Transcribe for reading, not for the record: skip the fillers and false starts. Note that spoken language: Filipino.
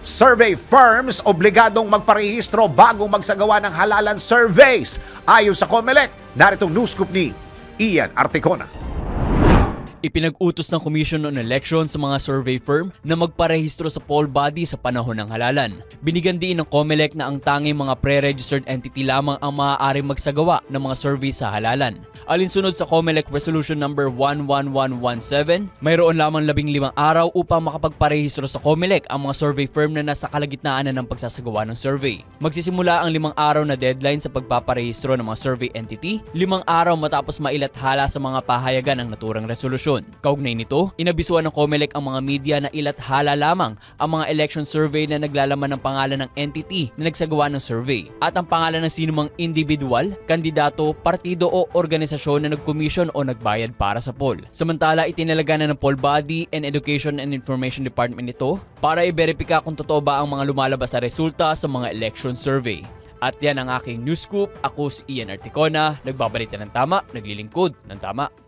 Survey firms obligadong magparehistro bago magsagawa ng halalan surveys. Ayon sa COMELEC, naritong news scoop ni Ian Articona. Ipinag-utos ng Commission on Elections sa mga survey firm na magparehistro sa poll body sa panahon ng halalan. Binigyan din ng COMELEC na ang tanging mga pre-registered entity lamang ang maaaring magsagawa ng mga survey sa halalan. Alinsunod sa COMELEC Resolution number 11117, mayroon lamang 15 araw upang makapagparehistro sa COMELEC ang mga survey firm na nasa kalagitnaan ng pagsasagawa ng survey. Magsisimula ang 5 araw na deadline sa pagpaparehistro ng mga survey entity, 5 araw matapos mailathala sa mga pahayagan ang naturang resolusyon. Kaugnay nito, inabisuan ng COMELEC ang mga media na ilathala lamang ang mga election survey na naglalaman ng pangalan ng entity na nagsagawa ng survey at ang pangalan ng sinumang individual, kandidato, partido o organisasyon na nag-commission o nagbayad para sa poll. Samantala, itinalaga na ng Poll Body and Education and Information Department ito para i-verify kung totoo ba ang mga lumalabas na resulta sa mga election survey. At yan ang aking news scoop. Ako si Ian Articona, nagbabalita ng tama, naglilingkod ng tama.